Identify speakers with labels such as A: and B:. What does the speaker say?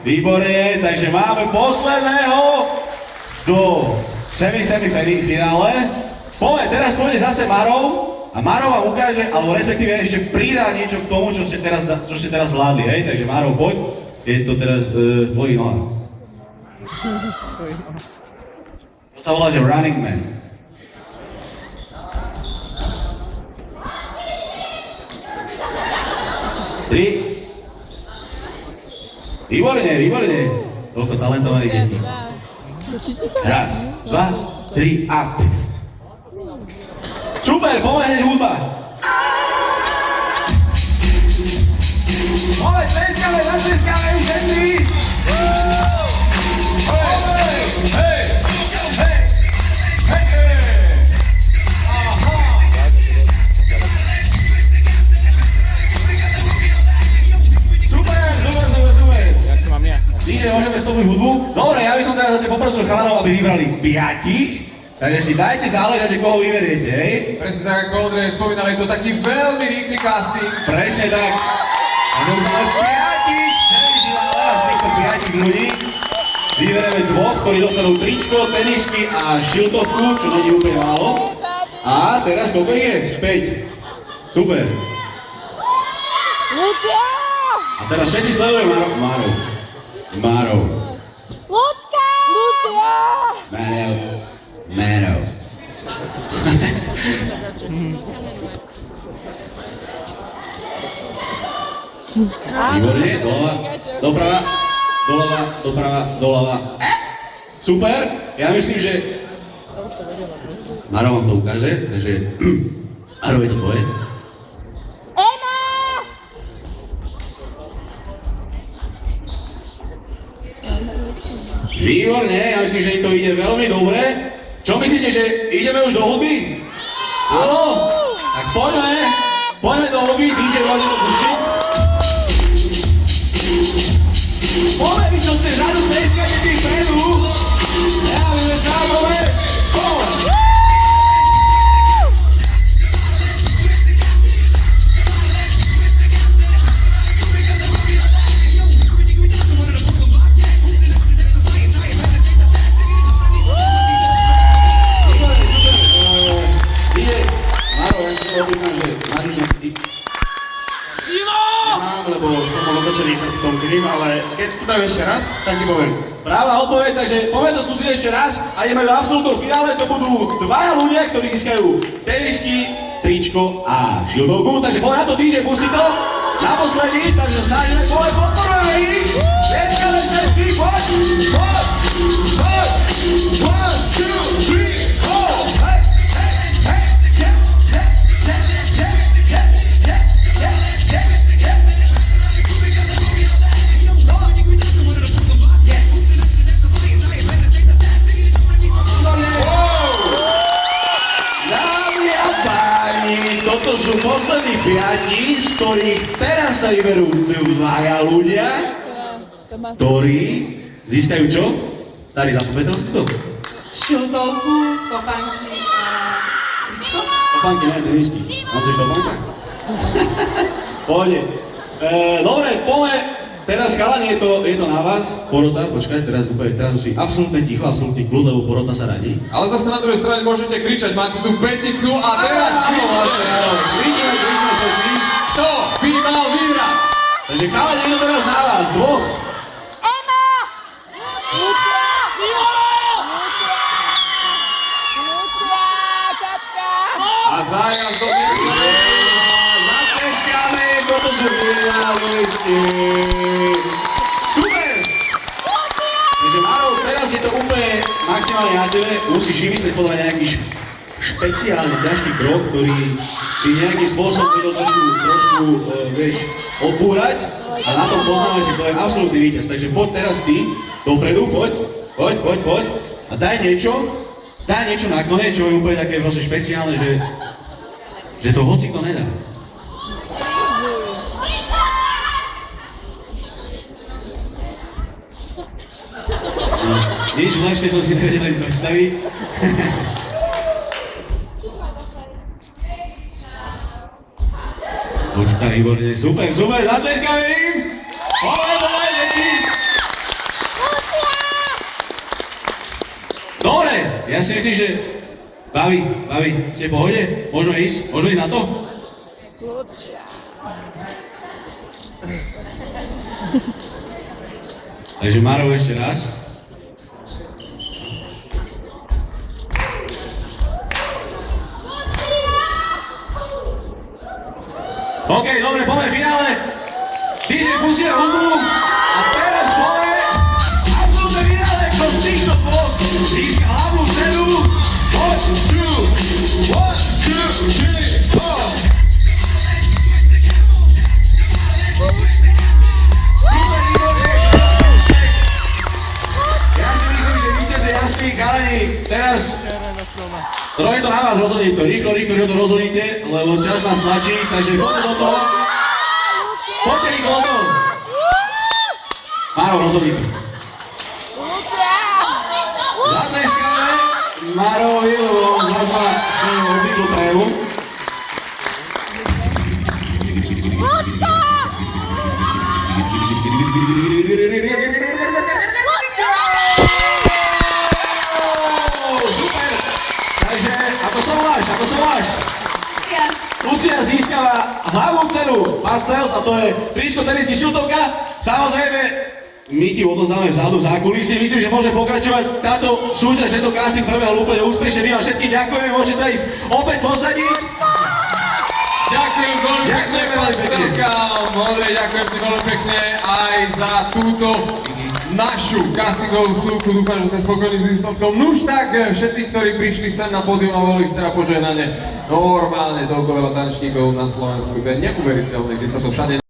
A: Výborne, takže máme posledného do semifinále. Teraz pôjde zase Marov a Marov vám ukáže, alebo respektíve ešte pridá niečo k tomu, čo ste teraz vládli, hej? Takže Marov, poď, je to teraz v tvojich nohách. To sa volá, že Running Man. Tri. Výborne. Toľko talentovaných detí. Raz, dva, tri a... Super, poďme hudba. Poďme, tleskáme, všetci. Hej. Môžeme vstúpiť hudbu? Dobre, ja by som teraz zase poprosil chalanov, aby vybrali 5. Takže si dajte záležať, že koho vyberiete, hej?
B: Presne tak, ako Ondrej spomínal, je to taký veľmi rýchly casting.
A: Presne tak. A my už máme 5. Semifinále a z týchto 5 ľudí vyberieme 2, ktorí dostanú tričko, tenisky a šiltovku, čo nie je úplne málo. A teraz koľko ich je? 5. Super.
C: Lucia!
A: A teraz všetci sledujú Marov.
C: Lucka! Lucia!
A: Marov. Výborne, doľava. Super, ja myslím, že Marov vám to ukáže, takže Marov, je to tvoje. Výborne, ja myslím, že im to ide veľmi dobre. Čo myslíte, že ideme už do hudby? Áno? Tak poďme do hudby, DJ môže to pustiť. Poďme vy, čo ste vzadu, tleskajte tým vpredu. Javíme sa, poďme. Lebo som bol otočený proti tomu krím, ale keď to dajú ešte raz, tak ti poviem. Práva odpoveď, takže poďme to skúsiť ešte raz a ideme do absolútnom finále, to budú 2 ľudia, ktorí získajú tenisky, tričko a šiltovku, takže poďme na to, DJ, pustí to naposledy, takže snažíme, podporujeme ich, tleskáme všetci, poď, 1, 2, 3, 4, toto sú poslední 5, z ktorých teraz sa vyberú 2 ľudia, ktorí získajú čo? Starý, zapamätal si to? Šiltovku, topánky a tričko? Topánky, ne, tenisky. Mám chceš topánka? Pôjde. Dobre, poďme. Teraz chalani, je to na vás. Porota, počkaj, teraz musí absolútne ticho, absolútny kľud, lebo porota sa radí.
B: Ale zase na druhej strane môžete kričať, máte tu 5 a teraz
A: Kričme všetci.
B: Kto by mal vyhrať?
A: Takže chalani, je to teraz na vás, 2.
C: Emma! Lucia! Lucia! Katka!
B: A zájazd do Mirky.
A: Zatleskáme, toto sú finalisti. Super! Takže Marov, teraz je to úplne maximálne na tebe. Musíš vymyslieť podľa mňa nejaký špeciálny ťažký krok, ktorý ty nejakým spôsobom vedel trošku vieš, odbúrať a na tom poznáme, že to je absolútny víťaz. Takže poď teraz ty dopredu, poď a daj niečo na kone, čo je úplne také vlastne špeciálne, že to hociko nedá. Nič lepšie som si nevedel ani predstaviť. Počkaj, výborne, super, zatleskáme im! Poďme, deti! Ja si myslím, že baví, ste v pohode? Môžeme ísť na to?
C: Lucia.
A: Takže Maro ešte raz. OK, dobre, poďme v finále. DJ pustíme hudbu a teraz poďme absolútne finále, kto z týchto dvoch získa hlavnú cenu. 1, 2, 3, 4. Ja si myslím, že víťaz je jasný, chalani, teraz je to na vás, rozhodnite to, rýchlo to rozhodnite, lebo čas nás tlačí, takže poďte do toho. Poďte rýchlo do toho. Maro, rozhodnite.
C: Lucia.
A: Zatleskáme Marovi, lebo on zás má svoju obvyklú prejavu.
C: Lucka.
A: Super! Takže, ako sa voláš? Lucia získava hlavnú cenu Pastels a to je príčko tenisky šiltovka. Samozrejme, my ti odozdáme vzadu v zákulisí. Myslím, že môže pokračovať táto súťaž, tento casting prebehol úplne úspešne. My vám všetkým ďakujeme, môžete sa ísť opäť posadiť.
B: Ďakujem veľmi pekne, Pastelka. Modrej, ďakujem ti veľmi pekne aj za túto našu castingovú súku. Dúfam, že ste spokojní s výsledkom. Nuž tak, všetci, ktorí prišli sem na pódium a boli teda požehnanie, normálne toľko veľa tanečníkov na Slovensku. To je neuveriteľné, kde sa to všade